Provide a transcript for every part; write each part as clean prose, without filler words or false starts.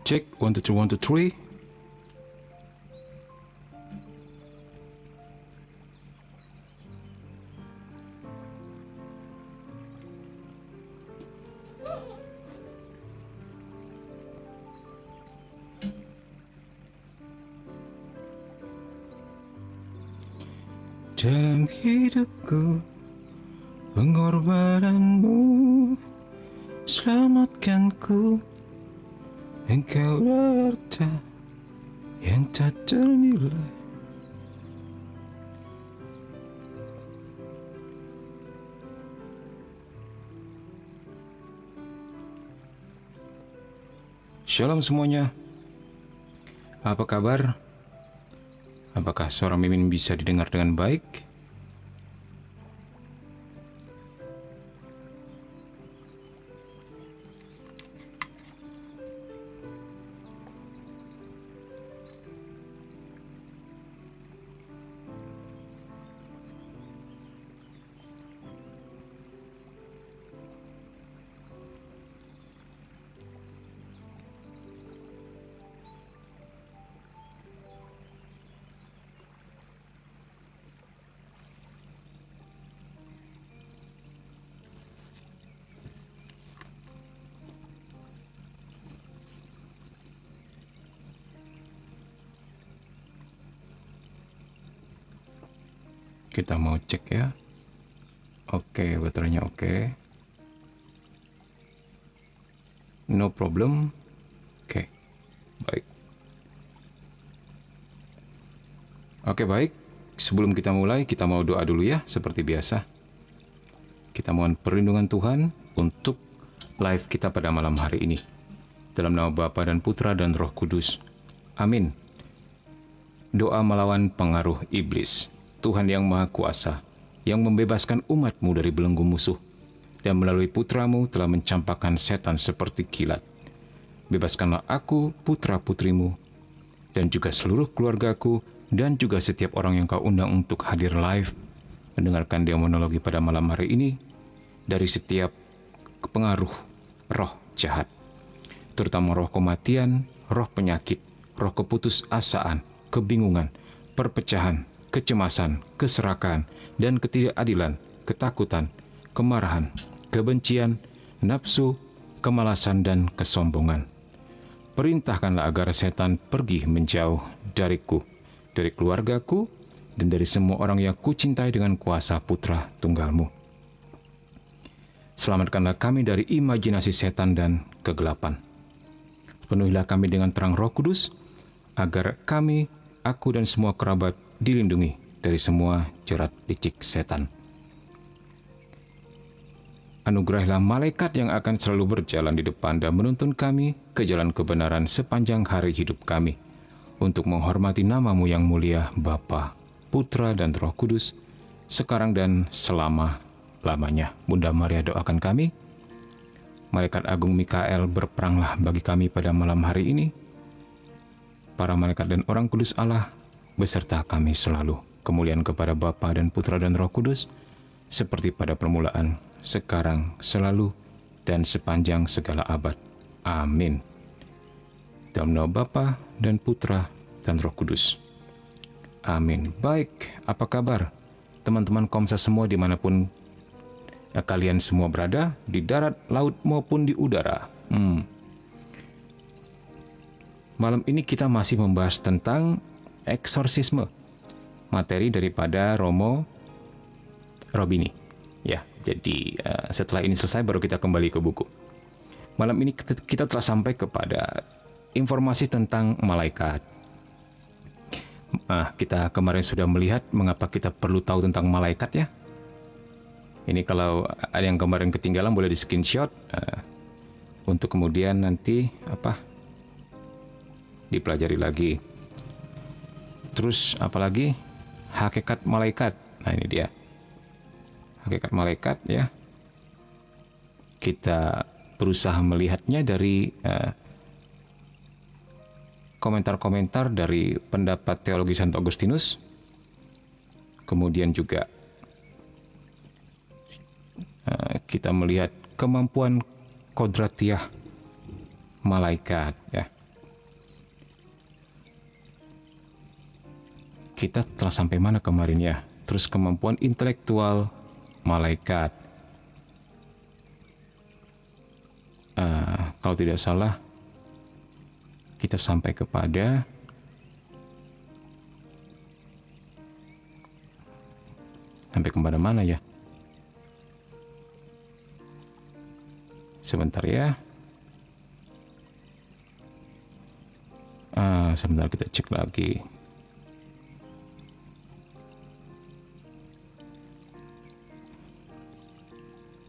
Check 1 2 3 1 2 3. Dalam hidupku, pengorbananmu selamatkanku. Engkau harta yang tak ternilai. Shalom semuanya. Apa kabar? Apakah suara Mimin bisa didengar dengan baik? Kita mau cek ya. Oke, baterainya oke. No problem. Oke, baik. Oke, baik. Sebelum kita mulai, kita mau doa dulu ya, seperti biasa. Kita mohon perlindungan Tuhan untuk live kita pada malam hari ini. Dalam nama Bapa dan Putra dan Roh Kudus. Amin. Doa melawan pengaruh iblis. Tuhan yang Maha Kuasa, yang membebaskan umat-Mu dari belenggu musuh, dan melalui putra-Mu telah mencampakkan setan seperti kilat. Bebaskanlah aku, putra-putrimu, dan juga seluruh keluargaku, dan juga setiap orang yang Kau undang untuk hadir live, mendengarkan demonologi pada malam hari ini, dari setiap pengaruh roh jahat, terutama roh kematian, roh penyakit, roh keputusasaan, kebingungan, perpecahan, kecemasan, keserakan, dan ketidakadilan, ketakutan, kemarahan, kebencian, nafsu, kemalasan, dan kesombongan. Perintahkanlah agar setan pergi menjauh dariku, dari keluargaku, dan dari semua orang yang kucintai dengan kuasa Putra Tunggal-Mu. Selamatkanlah kami dari imajinasi setan dan kegelapan. Penuhilah kami dengan terang Roh Kudus, agar kami, aku dan semua kerabat dilindungi dari semua jerat licik setan. Anugerahilah malaikat yang akan selalu berjalan di depan dan menuntun kami ke jalan kebenaran sepanjang hari hidup kami, untuk menghormati nama-Mu yang mulia, Bapa, Putra, dan Roh Kudus, sekarang dan selama-lamanya. Bunda Maria doakan kami. Malaikat Agung Mikael berperanglah bagi kami pada malam hari ini. Para malaikat dan orang kudus Allah beserta kami selalu. Kemuliaan kepada Bapa dan Putra dan Roh Kudus, seperti pada permulaan, sekarang, selalu, dan sepanjang segala abad. Amin. Dalam nama Bapa dan Putra dan Roh Kudus. Amin. Baik, apa kabar teman-teman Komsa semua dimanapun kalian semua berada, di darat, laut, maupun di udara? Malam ini kita masih membahas tentang eksorsisme, materi daripada Romo Robini. Ya, jadi setelah ini selesai baru kita kembali ke buku. Malam ini kita telah sampai kepada informasi tentang malaikat. Kita kemarin sudah melihat mengapa kita perlu tahu tentang malaikat ya. Ini kalau ada yang kemarin ketinggalan boleh di screenshot untuk kemudian nanti dipelajari lagi. Terus apalagi hakikat malaikat. Nah ini dia hakikat malaikat ya. Kita berusaha melihatnya dari komentar-komentar dari pendapat teologi Santo Agustinus. Kemudian juga kita melihat kemampuan kodratiah malaikat ya. kita telah sampai mana kemarin ya? Terus kemampuan intelektual malaikat. Kalau tidak salah, kita sampai kepada mana ya? Sebentar ya. Sebentar kita cek lagi.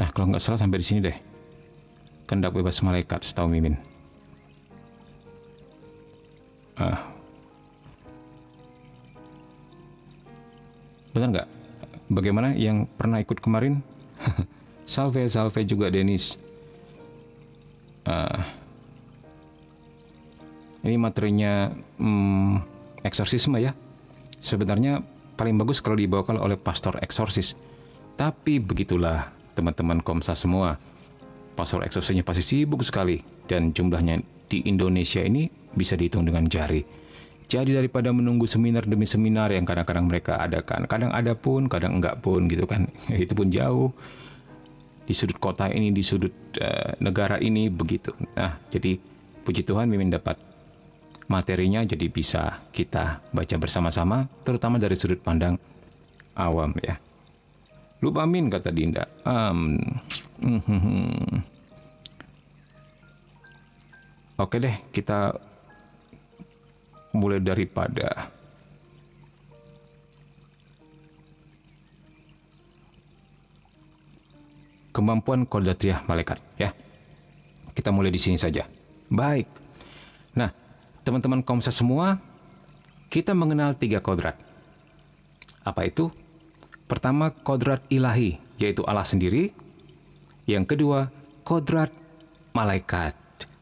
Nah, kalau nggak salah sampai di sini deh. Kehendak bebas malaikat, setahu Mimin. Benar nggak? Bagaimana yang pernah ikut kemarin? Salve juga Denis. Ini materinya eksorsisme ya. Sebenarnya paling bagus kalau dibawakan oleh pastor eksorsis. Tapi begitulah teman-teman Komsa semua. Pastor eksorsisnya pasti sibuk sekali. Dan jumlahnya di Indonesia ini bisa dihitung dengan jari. Jadi daripada menunggu seminar demi seminar yang kadang-kadang mereka adakan, kadang ada pun, kadang enggak pun gitu kan. Itu pun jauh. Di sudut kota ini, di sudut negara ini, begitu. Nah, jadi puji Tuhan Mimin dapat materinya, jadi bisa kita baca bersama-sama, terutama dari sudut pandang awam ya. Lupa amin kata Dinda. Oke deh, kita mulai daripada kemampuan kodratiah malaikat ya. Kita mulai di sini saja. Baik. Nah, teman-teman Komsa semua, kita mengenal 3 kodrat. Apa itu? Pertama, kodrat ilahi, yaitu Allah sendiri. Yang kedua, kodrat malaikat.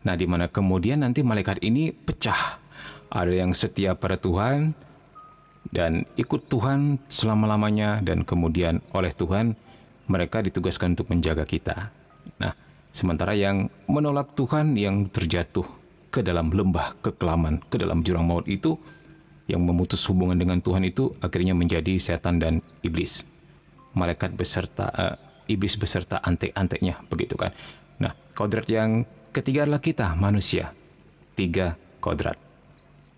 Nah, di mana kemudian nanti malaikat ini pecah. Ada yang setia pada Tuhan dan ikut Tuhan selama-lamanya, dan kemudian oleh Tuhan mereka ditugaskan untuk menjaga kita. Nah, sementara yang menolak Tuhan, yang terjatuh ke dalam lembah kekelaman, ke dalam jurang maut itu, yang memutus hubungan dengan Tuhan itu akhirnya menjadi setan dan iblis. Malaikat beserta iblis beserta antek-anteknya, begitu kan. Nah, kodrat yang ketiga adalah kita, manusia. 3 kodrat.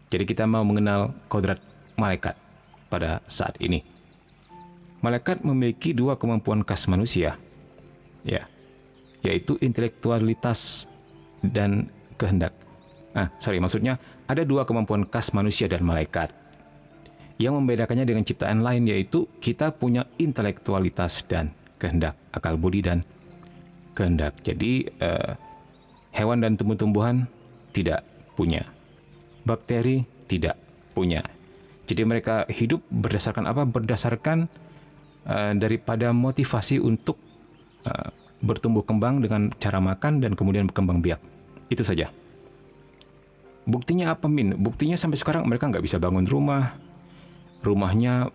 Jadi kita mau mengenal kodrat malaikat pada saat ini. Malaikat memiliki 2 kemampuan khas manusia, ya, yaitu intelektualitas dan kehendak. Maksudnya ada 2 kemampuan khas manusia dan malaikat. Yang membedakannya dengan ciptaan lain yaitu kita punya intelektualitas dan kehendak, akal budi dan kehendak. Jadi hewan dan tumbuh-tumbuhan tidak punya. Bakteri tidak punya. Jadi mereka hidup berdasarkan apa? Berdasarkan daripada motivasi untuk bertumbuh kembang dengan cara makan dan kemudian berkembang biak. Itu saja. Buktinya apa, Min? Buktinya sampai sekarang mereka nggak bisa bangun rumah. Rumahnya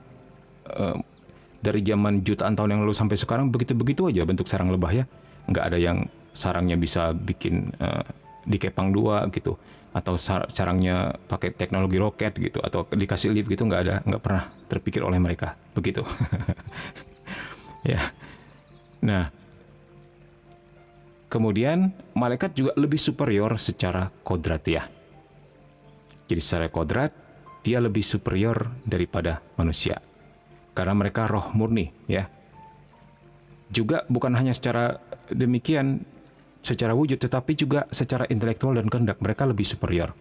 dari zaman jutaan tahun yang lalu sampai sekarang begitu-begitu aja bentuk sarang lebah ya. Nggak ada yang sarangnya bisa bikin dikepang 2 gitu. Atau sarangnya pakai teknologi roket gitu, atau dikasih lift gitu, nggak ada, nggak pernah terpikir oleh mereka begitu. Ya. Nah, kemudian malaikat juga lebih superior secara kodratiah. Jadi secara kodrat dia lebih superior daripada manusia karena mereka roh murni ya. Juga bukan hanya secara demikian, secara wujud, tetapi juga secara intelektual dan kehendak mereka lebih superior.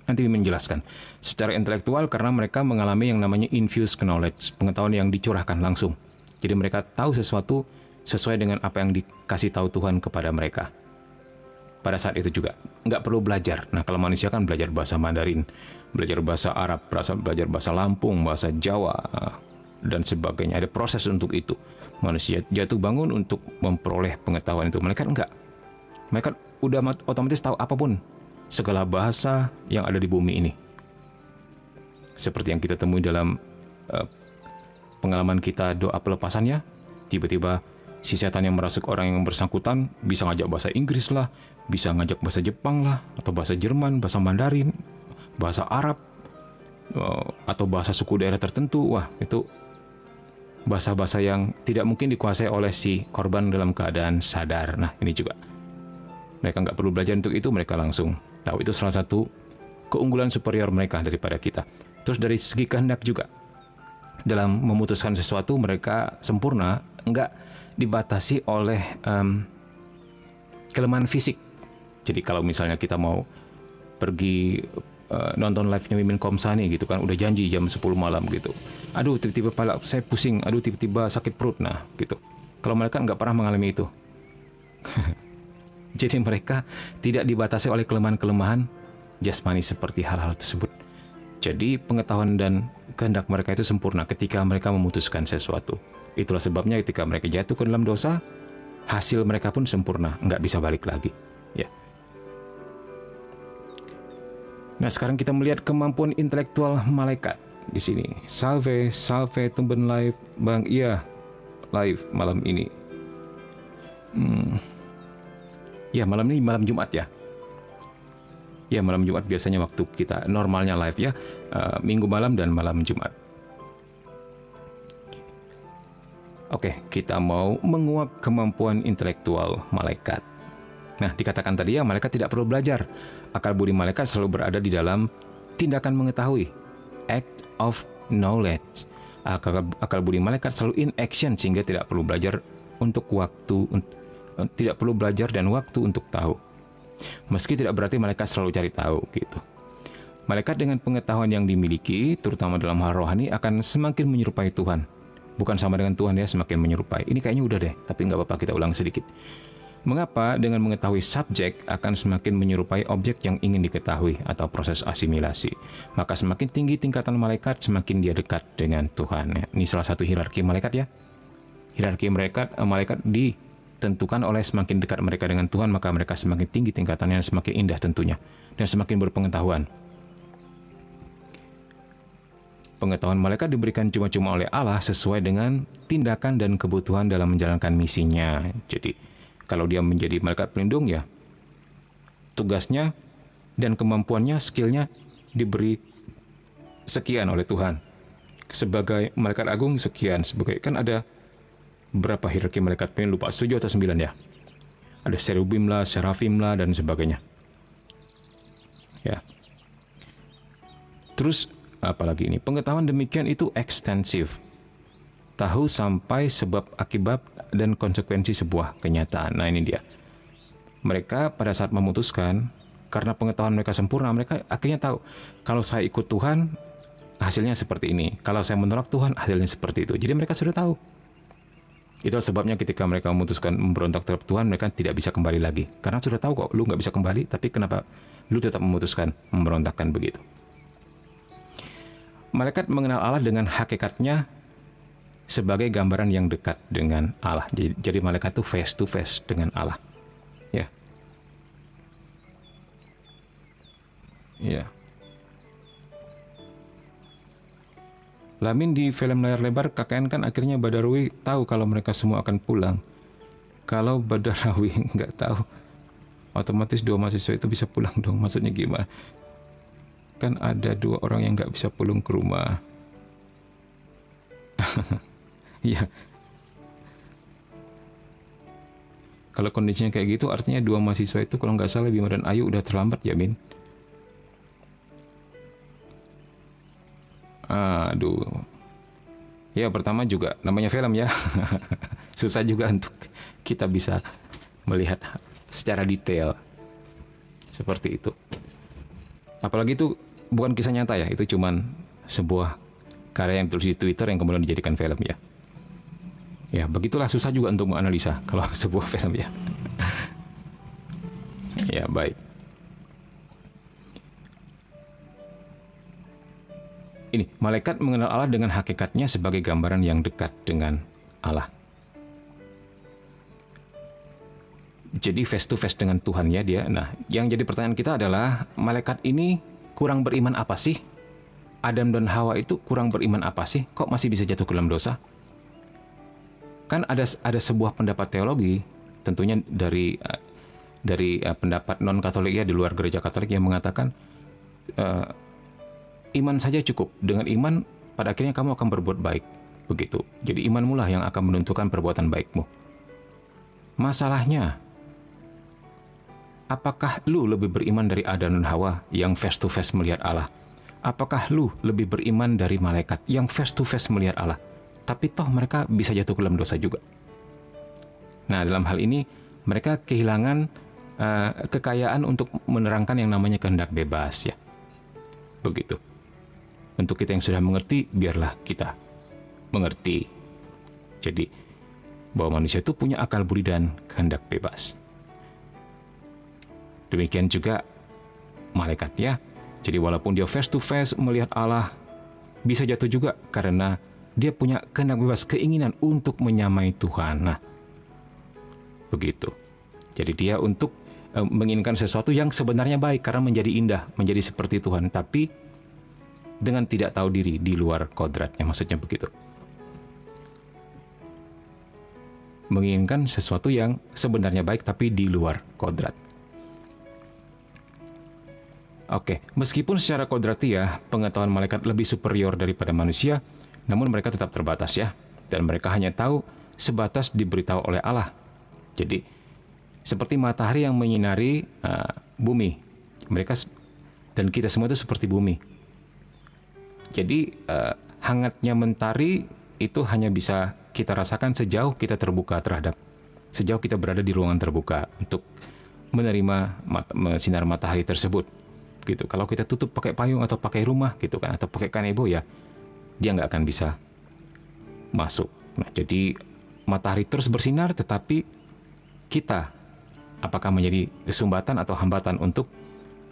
Nanti menjelaskan. Secara intelektual karena mereka mengalami yang namanya infused knowledge, pengetahuan yang dicurahkan langsung. Jadi mereka tahu sesuatu sesuai dengan apa yang dikasih tahu Tuhan kepada mereka. Pada saat itu juga nggak perlu belajar. Nah, kalau manusia kan belajar bahasa Mandarin, belajar bahasa Arab, belajar bahasa Lampung, bahasa Jawa, dan sebagainya. Ada proses untuk itu. Manusia jatuh bangun untuk memperoleh pengetahuan itu. Malaikat enggak. Mereka udah otomatis tahu apapun, segala bahasa yang ada di bumi ini. Seperti yang kita temui dalam pengalaman kita doa pelepasannya, tiba-tiba si setan yang merasuk orang yang bersangkutan bisa ngajak bahasa Inggris lah, bisa ngajak bahasa Jepang lah, atau bahasa Jerman, bahasa Mandarin, bahasa Arab, atau bahasa suku daerah tertentu. Wah, itu bahasa-bahasa yang tidak mungkin dikuasai oleh si korban dalam keadaan sadar. Nah, ini juga mereka nggak perlu belajar untuk itu, mereka langsung tahu. Itu salah satu keunggulan superior mereka daripada kita. Terus dari segi kehendak juga, dalam memutuskan sesuatu mereka sempurna, nggak dibatasi oleh kelemahan fisik. Jadi kalau misalnya kita mau pergi nonton live-nya Mimin Komsani gitu kan, udah janji jam 10 malam gitu. Aduh, tiba-tiba kepala saya pusing, aduh tiba-tiba sakit perut, nah gitu. Kalau mereka nggak pernah mengalami itu. Jadi mereka tidak dibatasi oleh kelemahan-kelemahan jasmani seperti hal-hal tersebut. Jadi pengetahuan dan kehendak mereka itu sempurna ketika mereka memutuskan sesuatu. Itulah sebabnya ketika mereka jatuh ke dalam dosa, hasil mereka pun sempurna, nggak bisa balik lagi. Ya. Nah, sekarang kita melihat kemampuan intelektual malaikat di sini. Salve tumben live, Bang. Iya, live malam ini. Ya, malam ini malam Jumat ya. Ya, malam Jumat biasanya waktu kita normalnya live ya, Minggu malam dan malam Jumat. Oke, kita mau menguak kemampuan intelektual malaikat. Nah, dikatakan tadi ya, malaikat tidak perlu belajar. Akal budi malaikat selalu berada di dalam tindakan mengetahui, act of knowledge. Akal budi malaikat selalu in action, sehingga tidak perlu belajar dan waktu untuk tahu. Meski tidak berarti malaikat selalu cari tahu gitu. Malaikat dengan pengetahuan yang dimiliki, terutama dalam hal rohani, akan semakin menyerupai Tuhan. Bukan sama dengan Tuhan ya, semakin menyerupai. Ini kayaknya udah deh, tapi nggak apa-apa, kita ulang sedikit. Mengapa? Dengan mengetahui subjek akan semakin menyerupai objek yang ingin diketahui atau proses asimilasi. Maka semakin tinggi tingkatan malaikat, semakin dia dekat dengan Tuhan. Ini salah satu hierarki malaikat ya. Hierarki malaikat ditentukan oleh semakin dekat mereka dengan Tuhan, maka mereka semakin tinggi tingkatannya, semakin indah tentunya, dan semakin berpengetahuan. Pengetahuan malaikat diberikan cuma-cuma oleh Allah sesuai dengan tindakan dan kebutuhan dalam menjalankan misinya. Jadi, kalau dia menjadi malaikat pelindung ya, tugasnya dan kemampuannya, skillnya diberi sekian oleh Tuhan. Sebagai malaikat agung sekian, kan ada berapa hierarki malaikat pelindung, lupa, 7 atau 9 ya. Ada serubim lah, serafim lah, dan sebagainya. Ya. Terus apalagi ini, pengetahuan demikian itu ekstensif. Tahu sampai sebab akibat dan konsekuensi sebuah kenyataan. Nah, ini dia. Mereka pada saat memutuskan, karena pengetahuan mereka sempurna, mereka akhirnya tahu, kalau saya ikut Tuhan, hasilnya seperti ini. Kalau saya menolak Tuhan, hasilnya seperti itu. Jadi mereka sudah tahu. Itulah sebabnya ketika mereka memutuskan memberontak terhadap Tuhan, mereka tidak bisa kembali lagi. Karena sudah tahu kok, lu nggak bisa kembali, tapi kenapa lu tetap memutuskan memberontakkan begitu? Malaikat mengenal Allah dengan hakikatnya sebagai gambaran yang dekat dengan Allah. Jadi malaikat itu face to face dengan Allah. Ya. Ya. Lamin di film layar lebar KKN kan akhirnya Badarwi tahu kalau mereka semua akan pulang. Kalau Badarawi nggak tahu, otomatis 2 mahasiswa itu bisa pulang dong. Maksudnya gimana? Kan ada 2 orang yang nggak bisa pulang ke rumah. Iya. Kalau kondisinya kayak gitu, artinya 2 mahasiswa itu kalau nggak salah Bima dan Ayu udah terlambat ya, Min? Aduh. Ya, pertama juga namanya film ya. Susah juga untuk kita bisa melihat secara detail seperti itu. Apalagi itu bukan kisah nyata ya, itu cuman sebuah karya yang ditulis di Twitter yang kemudian dijadikan film ya. Ya, begitulah, susah juga untuk menganalisa kalau sebuah film ya. Ya, baik. Ini, malaikat mengenal Allah dengan hakikatnya sebagai gambaran yang dekat dengan Allah. Jadi face to face dengan Tuhan ya dia. Nah, yang jadi pertanyaan kita adalah, malaikat ini kurang beriman apa sih? Adam dan Hawa itu kurang beriman apa sih? Kok masih bisa jatuh ke dalam dosa? Kan ada sebuah pendapat teologi, tentunya dari pendapat non-Katolik ya, di luar gereja Katolik, yang mengatakan iman saja cukup. Dengan iman, pada akhirnya kamu akan berbuat baik. Begitu. Jadi imanmu lah yang akan menentukan perbuatan baikmu. Masalahnya, apakah lu lebih beriman dari Adam dan Hawa yang face to face melihat Allah? Apakah lu lebih beriman dari malaikat yang face to face melihat Allah? Tapi toh mereka bisa jatuh ke dalam dosa juga. Nah, dalam hal ini mereka kehilangan kekayaan untuk menerangkan yang namanya kehendak bebas, ya. Begitu. Untuk kita yang sudah mengerti, biarlah kita mengerti. Jadi, bahwa manusia itu punya akal budi dan kehendak bebas. Demikian juga malaikat, ya. Jadi walaupun dia face to face melihat Allah, bisa jatuh juga karena dia punya kehendak bebas, keinginan untuk menyamai Tuhan. Nah, begitu. Jadi dia untuk menginginkan sesuatu yang sebenarnya baik karena menjadi indah, menjadi seperti Tuhan, tapi dengan tidak tahu diri, di luar kodratnya, maksudnya begitu. Menginginkan sesuatu yang sebenarnya baik tapi di luar kodrat. Oke, meskipun secara kodratiah pengetahuan malaikat lebih superior daripada manusia, namun mereka tetap terbatas, ya. Dan mereka hanya tahu sebatas diberitahu oleh Allah. Jadi seperti matahari yang menyinari bumi. Mereka dan kita semua itu seperti bumi. Jadi hangatnya mentari itu hanya bisa kita rasakan sejauh kita terbuka sejauh kita berada di ruangan terbuka untuk menerima sinar matahari tersebut. Gitu. Kalau kita tutup pakai payung atau pakai rumah gitu kan, atau pakai kanebo, ya dia nggak akan bisa masuk. Nah, jadi matahari terus bersinar, tetapi kita apakah menjadi sumbatan atau hambatan untuk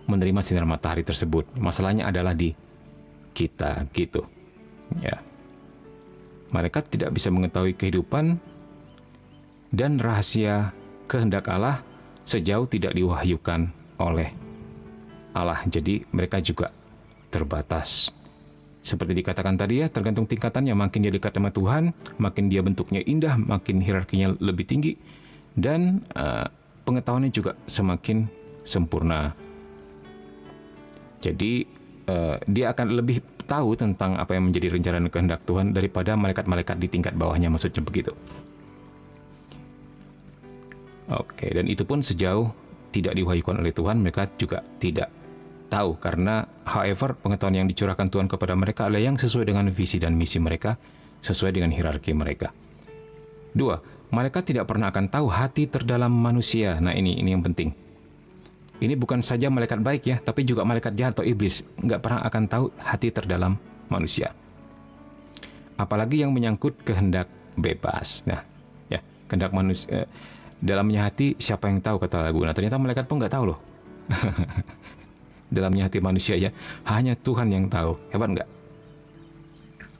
menerima sinar matahari tersebut? Masalahnya adalah di kita, gitu. Ya. Malaikat tidak bisa mengetahui kehidupan dan rahasia kehendak Allah sejauh tidak diwahyukan oleh Allah. Jadi mereka juga terbatas. Seperti dikatakan tadi, ya, tergantung tingkatannya. Makin dia dekat sama Tuhan, makin dia bentuknya indah, makin hierarkinya lebih tinggi, dan pengetahuannya juga semakin sempurna. Jadi dia akan lebih tahu tentang apa yang menjadi rencana dan kehendak Tuhan daripada malaikat-malaikat di tingkat bawahnya, maksudnya begitu. Oke, dan itu pun sejauh tidak diwahyukan oleh Tuhan, mereka juga tidak tahu, karena however pengetahuan yang dicurahkan Tuhan kepada mereka adalah yang sesuai dengan visi dan misi mereka, sesuai dengan hierarki mereka. 2. Malaikat tidak pernah akan tahu hati terdalam manusia. Nah, ini yang penting. Ini bukan saja malaikat baik, ya, tapi juga malaikat jahat atau iblis nggak pernah akan tahu hati terdalam manusia. Apalagi yang menyangkut kehendak bebas. Nah, ya, kehendak manusia, dalamnya hati siapa yang tahu, kata lagu. Nah, ternyata malaikat pun nggak tahu loh. Dalamnya hati manusia, ya, hanya Tuhan yang tahu. Hebat nggak?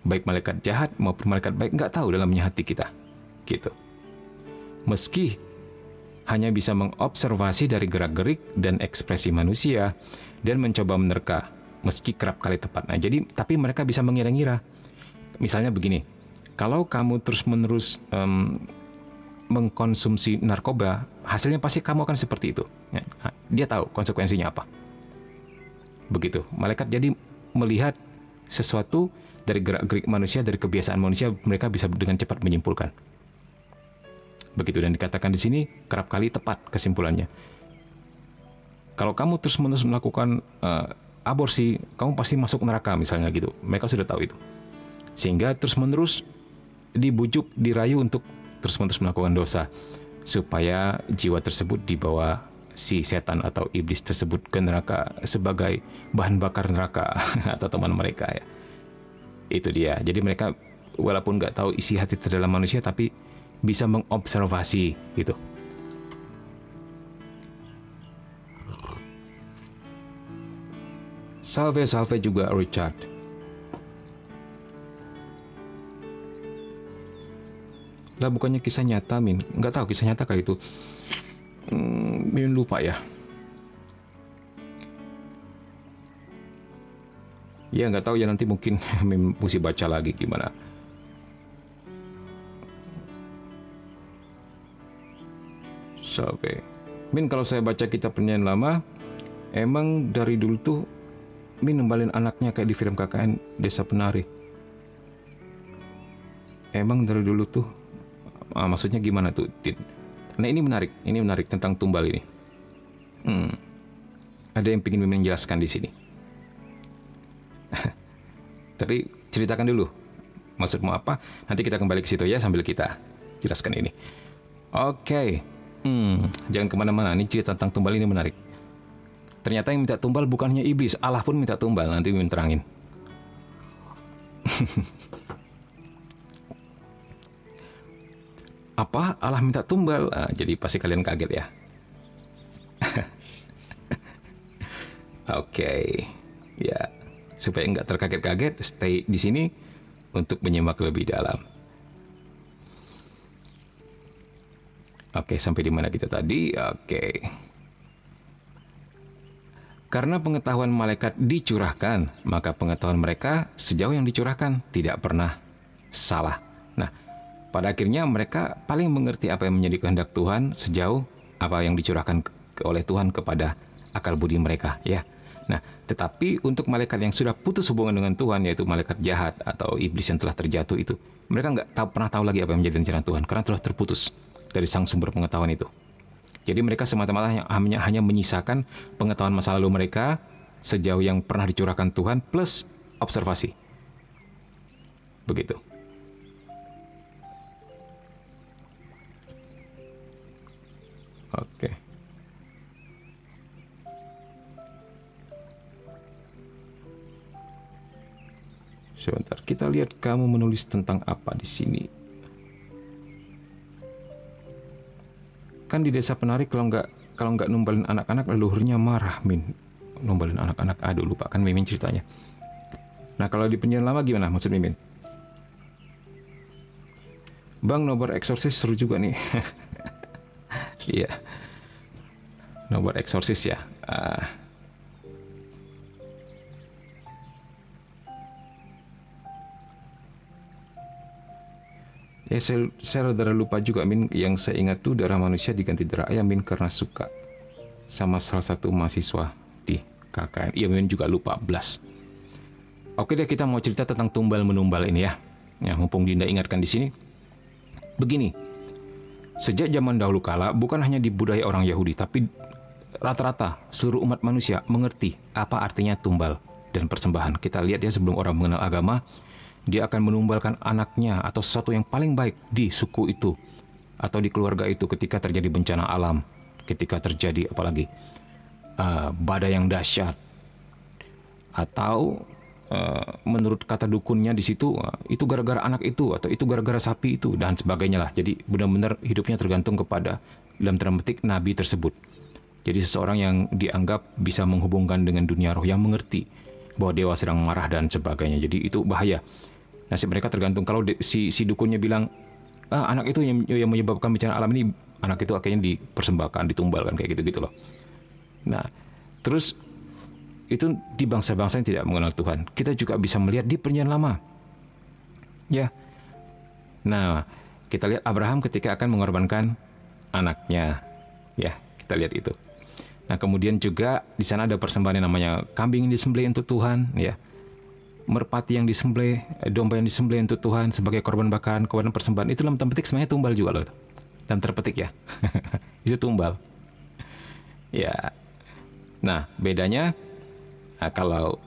Baik malaikat jahat maupun malaikat baik nggak tahu dalamnya hati kita. Gitu. Meski hanya bisa mengobservasi dari gerak-gerik dan ekspresi manusia dan mencoba menerka, meski kerap kali tepat. Nah, jadi tapi mereka bisa mengira-ngira. Misalnya begini, kalau kamu terus-menerus mengkonsumsi narkoba, hasilnya pasti kamu akan seperti itu. Ya, dia tahu konsekuensinya apa. Begitu. Malaikat jadi melihat sesuatu dari gerak-gerik manusia, dari kebiasaan manusia, mereka bisa dengan cepat menyimpulkan. Begitu, dan dikatakan di sini kerap kali tepat kesimpulannya. Kalau kamu terus-menerus melakukan aborsi, kamu pasti masuk neraka misalnya gitu. Mereka sudah tahu itu. Sehingga terus-menerus dibujuk, dirayu untuk terus-menerus melakukan dosa supaya jiwa tersebut dibawa si setan atau iblis tersebut ke neraka sebagai bahan bakar neraka atau teman mereka, ya. Itu dia. Jadi mereka walaupun nggak tahu isi hati terdalam manusia, tapi bisa mengobservasi gitu. Salve juga Richard. Lah bukannya kisah nyata, Min? Nggak tahu kisah nyata kayak itu. Min lupa ya. Ya nggak tahu ya, nanti mungkin Min mesti baca lagi gimana. Salve. Min, kalau saya baca kitab Perjanjian Lama, emang dari dulu tuh Min nembalin anaknya kayak di film KKN Desa Penari. Emang dari dulu tuh, maksudnya gimana tuh, Din? Nah ini menarik tentang tumbal ini. Ada yang ingin Mimin jelaskan di sini. Tapi ceritakan dulu, maksudmu apa? Nanti kita kembali ke situ ya sambil kita jelaskan ini. Oke, jangan kemana-mana. Ini cerita tentang tumbal ini menarik. Ternyata yang minta tumbal bukan hanya iblis, Allah pun minta tumbal. Nanti Mimin terangin. Apa? Allah minta tumbal? Jadi pasti kalian kaget ya. Oke, ya supaya nggak terkaget-kaget, stay di sini untuk menyimak lebih dalam. Oke, sampai di mana kita tadi? Oke. Karena pengetahuan malaikat dicurahkan, maka pengetahuan mereka sejauh yang dicurahkan tidak pernah salah. Nah, pada akhirnya mereka paling mengerti apa yang menjadi kehendak Tuhan sejauh apa yang dicurahkan oleh Tuhan kepada akal budi mereka, ya. Nah, tetapi untuk malaikat yang sudah putus hubungan dengan Tuhan, yaitu malaikat jahat atau iblis yang telah terjatuh itu, mereka nggak pernah tahu lagi apa yang menjadi rencana Tuhan, karena telah terputus dari sang sumber pengetahuan itu. Jadi mereka semata-mata hanya menyisakan pengetahuan masa lalu mereka sejauh yang pernah dicurahkan Tuhan plus observasi. Begitu. Oke. Sebentar, kita lihat kamu menulis tentang apa di sini. Kan di Desa Penari kalau nggak numbalin anak-anak, leluhurnya marah, Min. Numbalin anak-anak, aduh lupa kan Mimin ceritanya. Nah kalau di penjara lama gimana maksud Mimin? Bang, nobar eksorsis seru juga nih. Iya, nobar eksorsis ya. Ya, saya rada lupa juga, Min. Yang saya ingat tuh darah manusia diganti darah ayam, Min, karena suka sama salah satu mahasiswa di KKN. Iya, Min juga lupa, blas. Oke deh, kita mau cerita tentang tumbal-menumbal ini ya. Ya, mumpung Dinda ingatkan di sini. Begini, sejak zaman dahulu kala, bukan hanya di budaya orang Yahudi, tapi rata-rata seluruh umat manusia mengerti apa artinya tumbal dan persembahan. Kita lihat ya, sebelum orang mengenal agama, dia akan menumbalkan anaknya atau sesuatu yang paling baik di suku itu atau di keluarga itu ketika terjadi bencana alam, ketika terjadi apalagi badai yang dahsyat, atau menurut kata dukunnya di situ itu gara-gara anak itu atau itu gara-gara sapi itu dan sebagainya lah. Jadi benar-benar hidupnya tergantung kepada dalam tanda petik nabi tersebut. Jadi seseorang yang dianggap bisa menghubungkan dengan dunia roh, yang mengerti bahwa dewa sedang marah dan sebagainya. Jadi itu bahaya. Nasib mereka tergantung. Kalau si dukunnya bilang anak itu yang menyebabkan bencana alam ini, anak itu akhirnya dipersembahkan, ditumbalkan kayak gitu-gitu loh. Nah, terus itu di bangsa-bangsa yang tidak mengenal Tuhan. Kita juga bisa melihat di Perjanjian Lama. Ya. Nah, kita lihat Abraham ketika akan mengorbankan anaknya. Ya, kita lihat itu. Nah, kemudian juga di sana ada persembahan yang namanya kambing yang disembelih untuk Tuhan, ya. Merpati yang disembelih, domba yang disembelih untuk Tuhan sebagai korban bakaran, korban persembahan. Itu dalam tanda petik sebenarnya tumbal juga loh. Dan terpetik ya. Itu tumbal. Ya. Nah, bedanya kalau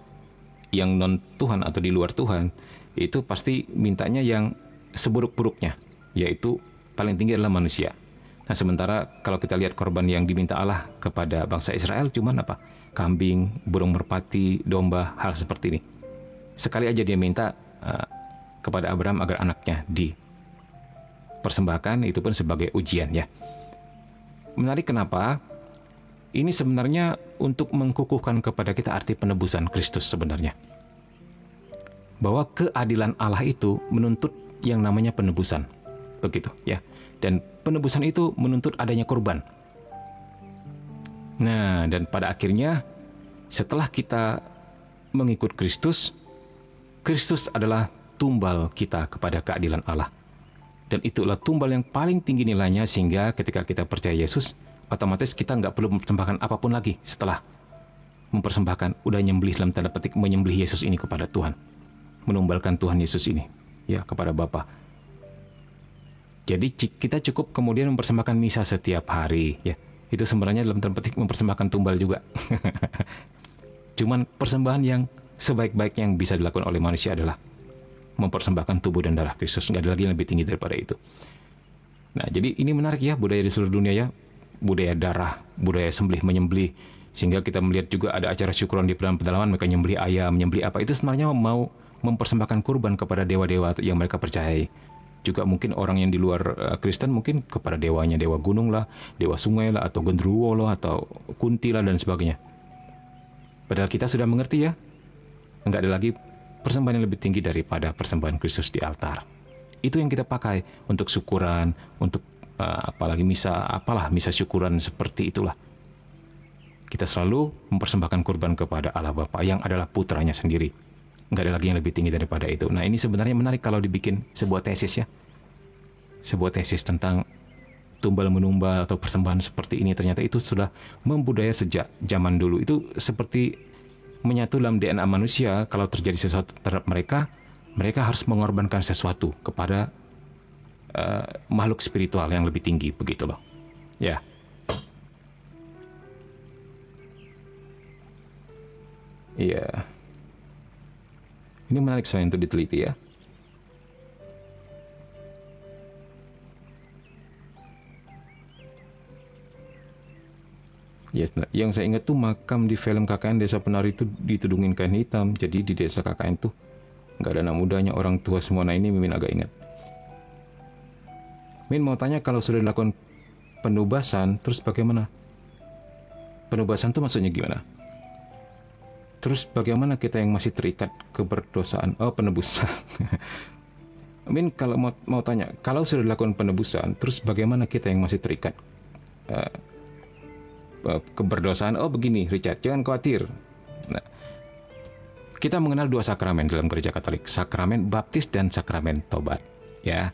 yang non Tuhan atau di luar Tuhan itu pasti mintanya yang seburuk-buruknya, yaitu paling tinggi adalah manusia. Nah, sementara kalau kita lihat korban yang diminta Allah kepada bangsa Israel cuman apa? Kambing, burung merpati, domba, hal seperti ini. Sekali aja dia minta kepada Abraham agar anaknya dipersembahkan, itu pun sebagai ujian ya. Menarik kenapa? Ini sebenarnya untuk mengkukuhkan kepada kita arti penebusan Kristus sebenarnya. Bahwa keadilan Allah itu menuntut yang namanya penebusan. Begitu ya. Dan penebusan itu menuntut adanya korban. Nah, dan pada akhirnya setelah kita mengikut Kristus, Kristus adalah tumbal kita kepada keadilan Allah. Dan itulah tumbal yang paling tinggi nilainya, sehingga ketika kita percaya Yesus, otomatis kita nggak perlu mempersembahkan apapun lagi setelah mempersembahkan, udah nyembelih dalam tanda petik, menyembelih Yesus ini kepada Tuhan, menumbalkan Tuhan Yesus ini ya kepada Bapa. Jadi kita cukup kemudian mempersembahkan misa setiap hari ya. Itu sebenarnya dalam tanda petik mempersembahkan tumbal juga. Cuman persembahan yang sebaik-baiknya yang bisa dilakukan oleh manusia adalah mempersembahkan tubuh dan darah Kristus. Nggak ada lagi yang lebih tinggi daripada itu. Nah, jadi ini menarik ya, budaya di seluruh dunia ya. Budaya darah, budaya menyembelih. Sehingga kita melihat juga ada acara syukuran di pedalaman, mereka nyembelih ayam, nyembelih apa. Itu sebenarnya mau mempersembahkan kurban kepada dewa-dewa yang mereka percayai. Juga mungkin orang yang di luar Kristen mungkin kepada dewanya, dewa gunung lah, dewa sungai lah, atau genderuwo lah, atau kunti lah, dan sebagainya. Padahal kita sudah mengerti ya, nggak ada lagi persembahan yang lebih tinggi daripada persembahan Kristus di altar. Itu yang kita pakai untuk syukuran, untuk apalagi misa, misa syukuran seperti itulah. Kita selalu mempersembahkan kurban kepada Allah Bapa yang adalah putranya sendiri. Nggak ada lagi yang lebih tinggi daripada itu. Nah, ini sebenarnya menarik kalau dibikin sebuah tesis ya. Sebuah tesis tentang tumbal menumbal atau persembahan seperti ini. Ternyata itu sudah membudaya sejak zaman dulu. Itu seperti menyatu dalam DNA manusia. Kalau terjadi sesuatu terhadap mereka, mereka harus mengorbankan sesuatu kepada makhluk spiritual yang lebih tinggi. Begitu loh. Ya. Iya. Ini menarik sekali untuk diteliti ya. Yes, yang saya ingat tuh makam di film KKN Desa Penari itu ditudungin kain hitam. Jadi di desa KKN tuh nggak ada anak mudanya, orang tua semua. Nah, ini Mimin agak ingat. Min mau tanya, kalau sudah dilakukan penubasan, terus bagaimana? Penubasan tuh maksudnya gimana? Terus bagaimana kita yang masih terikat keberdosaan? Oh, penebusan. Min, kalau mau tanya, kalau sudah dilakukan penebusan, terus bagaimana kita yang masih terikat keberdosaan? Oh, begini, Richard, jangan khawatir. Nah, kita mengenal dua sakramen dalam gereja Katolik, sakramen baptis dan sakramen tobat. Ya,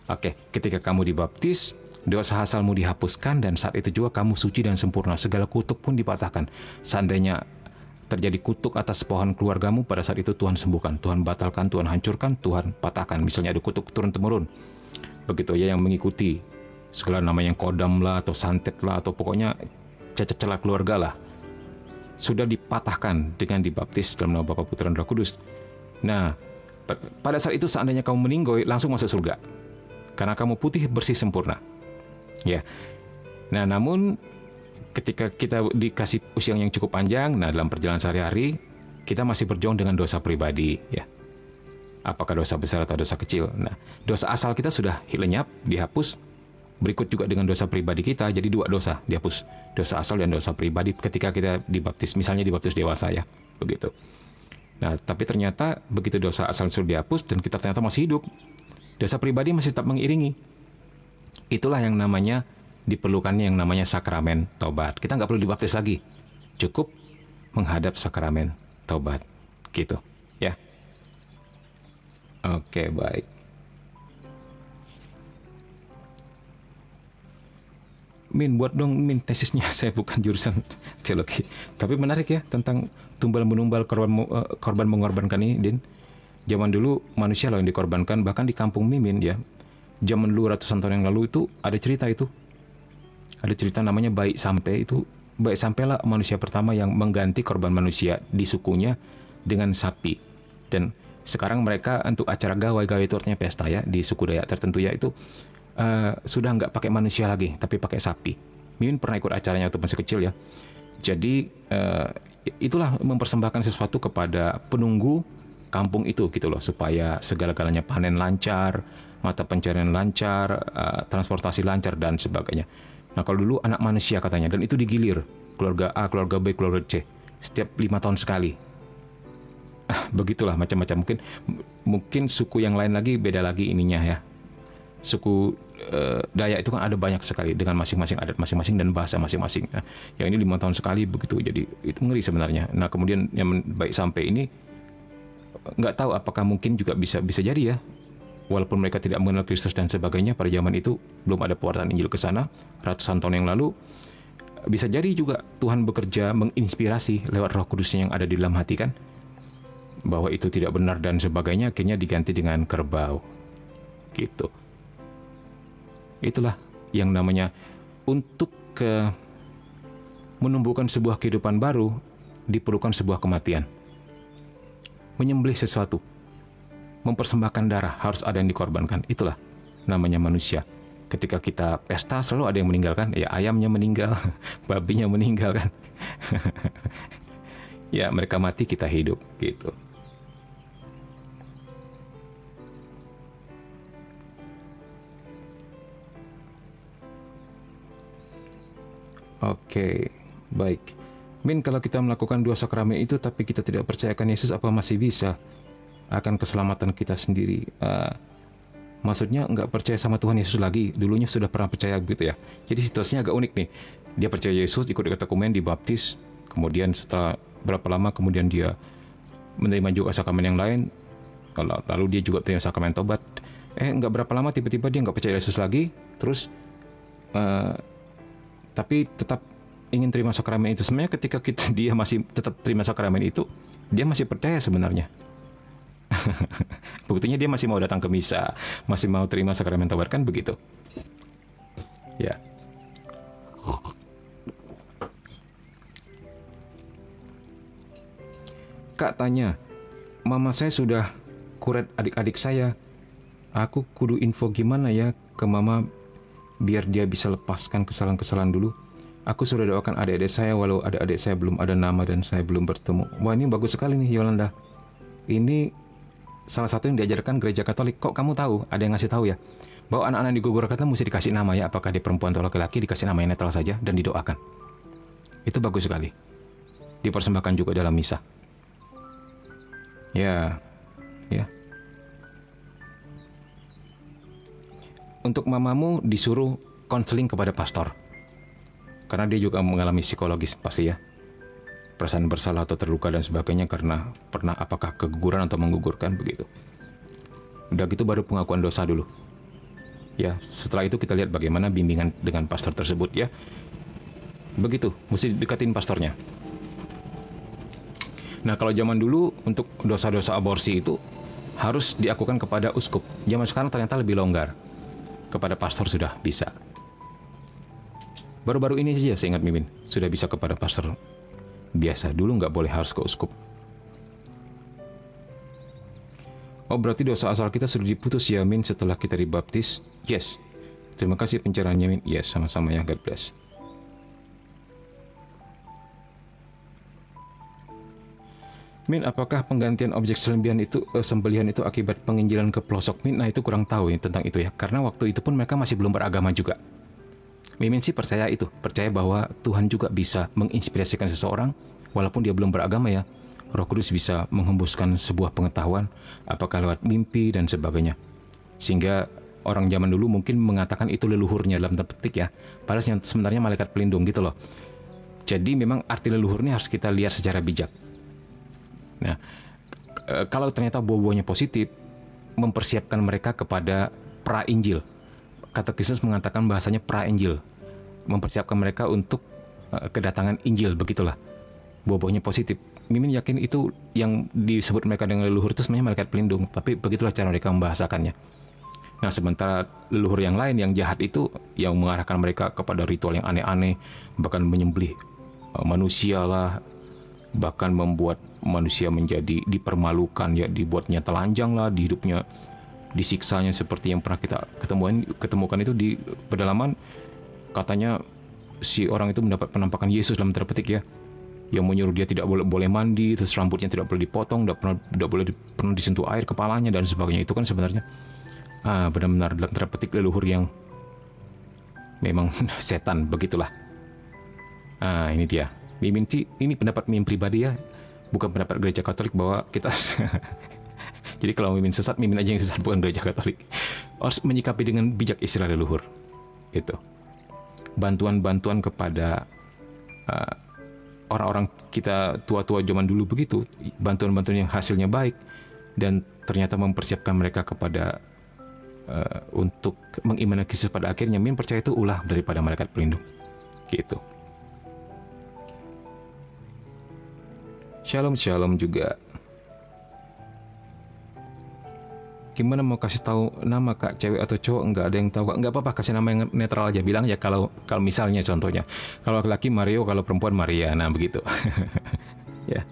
oke. Ketika kamu dibaptis, dosa asalmu dihapuskan, dan saat itu juga kamu suci dan sempurna. Segala kutuk pun dipatahkan. Seandainya terjadi kutuk atas pohon keluargamu, pada saat itu Tuhan sembuhkan, Tuhan batalkan, Tuhan hancurkan, Tuhan patahkan. Misalnya ada kutuk turun-temurun, begitu ya, yang mengikuti segala nama yang kodam lah, atau santet lah, atau pokoknya cacat celah keluarga lah, sudah dipatahkan dengan dibaptis dalam nama Bapa, Putra, dan Roh Kudus. Nah, pada saat itu seandainya kamu meninggoy, langsung masuk surga, karena kamu putih, bersih, sempurna. Ya. Nah, namun ketika kita dikasih usia yang cukup panjang, nah dalam perjalanan sehari-hari kita masih berjuang dengan dosa pribadi, ya. Apakah dosa besar atau dosa kecil? Nah, dosa asal kita sudah lenyap, dihapus. Berikut juga dengan dosa pribadi kita, jadi dua dosa dihapus, dosa asal dan dosa pribadi ketika kita dibaptis, misalnya dibaptis dewasa ya, begitu. Nah, tapi ternyata begitu dosa asal sudah dihapus dan kita ternyata masih hidup, dosa pribadi masih tetap mengiringi. Itulah yang namanya diperlukannya yang namanya sakramen tobat. Kita nggak perlu dibaptis lagi, cukup menghadap sakramen tobat, gitu ya. Oke, baik. Min, buat dong Min tesisnya. Saya bukan jurusan teologi, tapi menarik ya tentang tumbal menumbal, korban mengorbankan ini, Din. Zaman dulu manusia loh yang dikorbankan, bahkan di kampung Mimin ya. Zaman dulu ratusan tahun yang lalu itu ada cerita itu. Ada cerita namanya Baik Sampai. Itu Baik Sampai lah manusia pertama yang mengganti korban manusia di sukunya dengan sapi. Dan sekarang mereka untuk acara gawai itu artinya pesta ya, di suku Dayak tertentu ya, itu sudah nggak pakai manusia lagi, tapi pakai sapi. Mimin pernah ikut acaranya waktu masih kecil ya. Jadi itulah mempersembahkan sesuatu kepada penunggu kampung itu gitu loh, supaya segala-galanya panen lancar, mata pencarian lancar, transportasi lancar dan sebagainya. Nah, kalau dulu anak manusia katanya, dan itu digilir, keluarga A, keluarga B, keluarga C, setiap 5 tahun sekali. Begitulah macam-macam. Mungkin suku yang lain lagi beda lagi ininya ya. Suku Dayak itu kan ada banyak sekali dengan masing-masing adat masing-masing dan bahasa masing-masing. Nah, yang ini 5 tahun sekali begitu. Jadi itu ngeri sebenarnya. Nah, kemudian yang Baik Sampai ini nggak tahu apakah mungkin juga bisa jadi ya. Walaupun mereka tidak mengenal Kristus dan sebagainya, pada zaman itu belum ada pewartaan Injil ke sana, ratusan tahun yang lalu, Bisa jadi juga Tuhan bekerja menginspirasi lewat Roh Kudusnya yang ada di dalam hati kan, bahwa itu tidak benar dan sebagainya, akhirnya diganti dengan kerbau gitu. Itulah yang namanya untuk menumbuhkan sebuah kehidupan baru diperlukan sebuah kematian. Menyembelih sesuatu, mempersembahkan darah, harus ada yang dikorbankan. Itulah namanya manusia. Ketika kita pesta selalu ada yang meninggal kan? Ya ayamnya meninggal, babinya meninggal kan? Ya mereka mati, kita hidup gitu. Oke, baik. Min, kalau kita melakukan dua sakramen itu tapi kita tidak percayakan Yesus, apa masih bisa akan keselamatan kita sendiri? Maksudnya nggak percaya sama Tuhan Yesus lagi, dulunya sudah pernah percaya gitu ya. Jadi situasinya agak unik nih. Dia percaya Yesus, ikut katekumen, dibaptis, kemudian setelah berapa lama kemudian dia menerima juga sakramen yang lain, lalu dia juga terima sakramen tobat. Nggak berapa lama tiba-tiba dia nggak percaya Yesus lagi, terus tapi tetap ingin terima sakramen itu. Sebenarnya ketika dia masih tetap terima sakramen itu, dia masih percaya sebenarnya. Buktinya dia masih mau datang ke misa, masih mau terima sakramen tobat kan begitu. Ya. Kak tanya, mama saya sudah kuret adik-adik saya. Aku kudu info gimana ya ke mama biar dia bisa lepaskan kesalahan-kesalahan dulu. Aku sudah doakan adik-adik saya walau adik-adik saya belum ada nama dan saya belum bertemu. Wah, ini bagus sekali nih Yolanda. Ini salah satu yang diajarkan gereja Katolik. Kok kamu tahu? Ada yang ngasih tahu ya? Bahwa anak-anak digugurkan itu mesti dikasih nama ya. Apakah dia perempuan atau laki-laki, dikasih nama yang netral saja dan didoakan. Itu bagus sekali. Dipersembahkan juga dalam misa. Ya. Untuk mamamu disuruh konseling kepada pastor. Karena dia juga mengalami psikologis pasti ya. Perasaan bersalah atau terluka dan sebagainya karena pernah apakah keguguran atau menggugurkan begitu. Udah gitu baru pengakuan dosa dulu. Ya, setelah itu kita lihat bagaimana bimbingan dengan pastor tersebut ya. Begitu, mesti dekatin pastornya. Nah, kalau zaman dulu untuk dosa-dosa aborsi itu harus diakukan kepada uskup. Zaman sekarang ternyata lebih longgar. Kepada pastor sudah bisa. Baru-baru ini saja saya ingat Mimin sudah bisa kepada pastor biasa. Dulu nggak boleh, harus ke uskup. Oh, berarti dosa asal kita sudah diputus ya Min setelah kita dibaptis? Yes. Terima kasih pencerahannya Min. Yes, sama-sama ya. God bless. Min, apakah penggantian objek sembelihan itu akibat penginjilan ke pelosok? Min, nah itu kurang tahu ya tentang itu ya. Karena waktu itu pun mereka masih belum beragama juga. Mimin sih percaya itu. Percaya bahwa Tuhan juga bisa menginspirasikan seseorang walaupun dia belum beragama ya. Roh Kudus bisa menghembuskan sebuah pengetahuan, apakah lewat mimpi dan sebagainya. Sehingga orang zaman dulu mungkin mengatakan itu leluhurnya dalam tanda petik ya. Padahal sebenarnya malaikat pelindung gitu loh. Jadi memang arti leluhur ini harus kita lihat secara bijak. Nah, kalau ternyata buah-buahnya positif, mempersiapkan mereka kepada pra-injil. Katekismus mengatakan bahasanya pra-injil. Mempersiapkan mereka untuk kedatangan Injil, begitulah. Buah-buahnya positif. Mimin yakin itu yang disebut mereka dengan leluhur itu sebenarnya malaikat pelindung. Tapi begitulah cara mereka membahasakannya. Nah, sementara leluhur yang lain, yang jahat itu, yang mengarahkan mereka kepada ritual yang aneh-aneh, bahkan menyembelih manusia lah, bahkan membuat manusia menjadi dipermalukan ya, dibuatnya telanjang lah di hidupnya, disiksanya seperti yang pernah kita ketemukan itu di pedalaman. Katanya si orang itu mendapat penampakan Yesus dalam tanda petik ya, yang menyuruh dia tidak boleh mandi, terus rambutnya tidak boleh dipotong, tidak boleh pernah disentuh air kepalanya dan sebagainya. Itu kan sebenarnya benar-benar dalam tanda petik leluhur yang memang setan, begitulah. Ini dia. Mimin ini pendapat Mimin pribadi ya, bukan pendapat gereja Katolik bahwa kita jadi kalau Mimin sesat, Mimin aja yang sesat, bukan gereja Katolik. Harus menyikapi dengan bijak istilah leluhur. Itu bantuan-bantuan kepada orang-orang kita tua-tua zaman dulu begitu, bantuan-bantuan yang hasilnya baik dan ternyata mempersiapkan mereka kepada untuk mengimani Kristus pada akhirnya. Mimin percaya itu ulah daripada malaikat pelindung gitu. Shalom, shalom juga. Gimana mau kasih tahu nama Kak, cewek atau cowok? Nggak ada yang tahu Kak. Nggak apa-apa, kasih nama yang netral aja. Bilang ya kalau misalnya contohnya, kalau laki-laki Mario, kalau perempuan Maria. Nah begitu. Ya.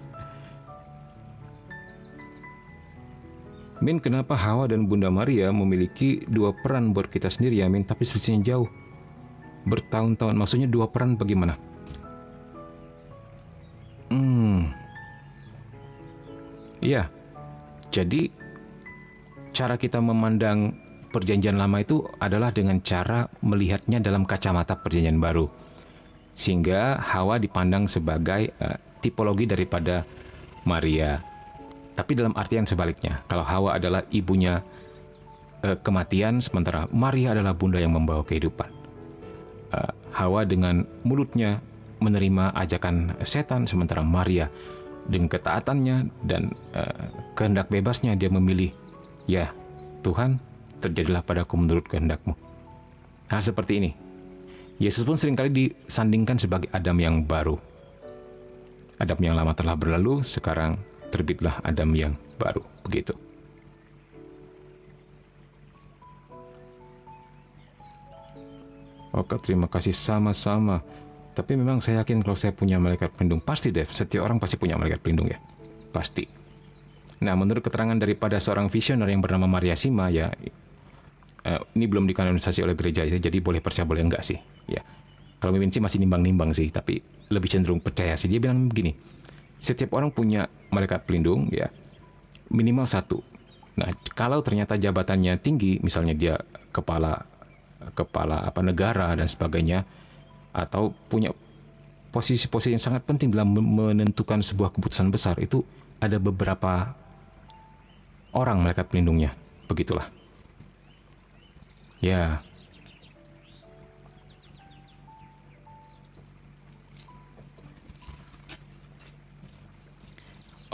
Min, kenapa Hawa dan Bunda Maria memiliki dua peran buat kita sendiri ya Min, tapi selisihnya jauh bertahun-tahun? Maksudnya dua peran bagaimana? Iya. Jadi cara kita memandang perjanjian lama itu adalah dengan cara melihatnya dalam kacamata perjanjian baru. Sehingga Hawa dipandang sebagai tipologi daripada Maria. Tapi dalam artian sebaliknya, kalau Hawa adalah ibunya kematian, sementara Maria adalah bunda yang membawa kehidupan. Hawa dengan mulutnya menerima ajakan setan, sementara Maria dengan ketaatannya dan kehendak bebasnya dia memilih, ya Tuhan, terjadilah padaku menurut kehendak-Mu. Hal seperti ini. Yesus pun seringkali disandingkan sebagai Adam yang baru. Adam yang lama telah berlalu, sekarang terbitlah Adam yang baru. Begitu. Oke, terima kasih sama-sama. Tapi memang saya yakin kalau saya punya malaikat pelindung, pasti deh, setiap orang pasti punya malaikat pelindung ya. Pasti. Nah, menurut keterangan daripada seorang visioner yang bernama Maria Sima, ya, ini belum dikanonisasi oleh gereja, jadi boleh percaya boleh enggak sih. Ya. Kalau Mimin sih masih nimbang-nimbang sih, tapi lebih cenderung percaya sih. Dia bilang begini, setiap orang punya malaikat pelindung, ya, minimal satu. Nah, kalau ternyata jabatannya tinggi, misalnya dia kepala negara dan sebagainya, atau punya posisi-posisi yang sangat penting dalam menentukan sebuah keputusan besar, itu ada beberapa orang malaikat pelindungnya. Begitulah. Ya.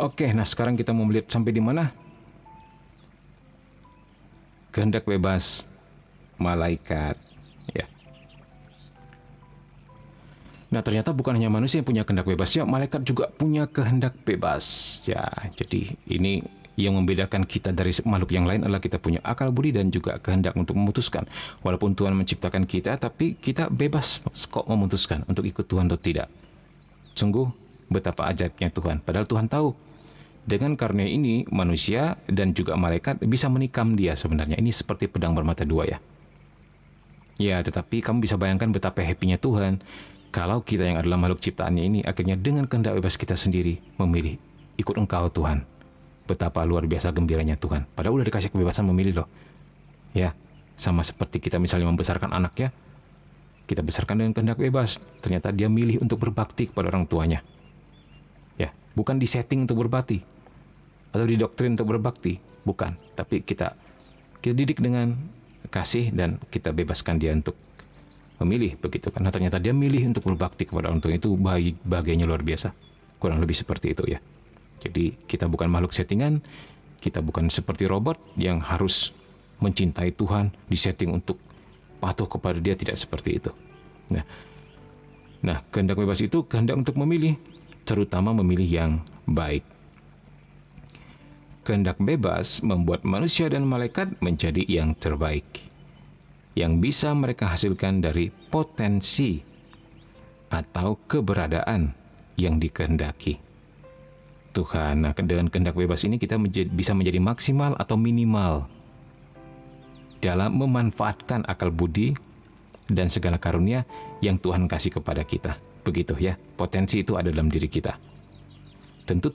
Oke, nah sekarang kita mau melihat sampai di mana? Kehendak bebas malaikat. Ya. Nah, ternyata bukan hanya manusia yang punya kehendak bebas, ya, malaikat juga punya kehendak bebas. Ya, jadi ini yang membedakan kita dari makhluk yang lain adalah kita punya akal budi dan juga kehendak untuk memutuskan. Walaupun Tuhan menciptakan kita, tapi kita bebas kok memutuskan untuk ikut Tuhan atau tidak. Sungguh betapa ajaibnya Tuhan. Padahal Tuhan tahu dengan karunia ini manusia dan juga malaikat bisa menikam dia sebenarnya. Ini seperti pedang bermata dua ya. Ya, tetapi kamu bisa bayangkan betapa happy-nya Tuhan kalau kita yang adalah makhluk ciptaannya ini akhirnya dengan kehendak bebas kita sendiri memilih ikut Engkau Tuhan. Betapa luar biasa gembiranya Tuhan. Padahal udah dikasih kebebasan memilih loh. Ya, sama seperti kita misalnya membesarkan anak ya. Kita besarkan dengan kehendak bebas. Ternyata dia milih untuk berbakti kepada orang tuanya. Ya, bukan disetting untuk berbakti atau didoktrin untuk berbakti, bukan. Tapi kita didik dengan kasih dan kita bebaskan dia untuk memilih, begitu kan. Nah, ternyata dia milih untuk berbakti kepada orang tua, itu bahagianya luar biasa. Kurang lebih seperti itu ya. Jadi kita bukan makhluk settingan, kita bukan seperti robot yang harus mencintai Tuhan, disetting untuk patuh kepada dia, tidak seperti itu. Nah, kehendak bebas itu kehendak untuk memilih, terutama memilih yang baik. Kehendak bebas membuat manusia dan malaikat menjadi yang terbaik, yang bisa mereka hasilkan dari potensi atau keberadaan yang dikehendaki Tuhan. Nah, dengan kehendak bebas ini kita bisa menjadi maksimal atau minimal dalam memanfaatkan akal budi dan segala karunia yang Tuhan kasih kepada kita. Begitu ya, potensi itu ada dalam diri kita. Tentu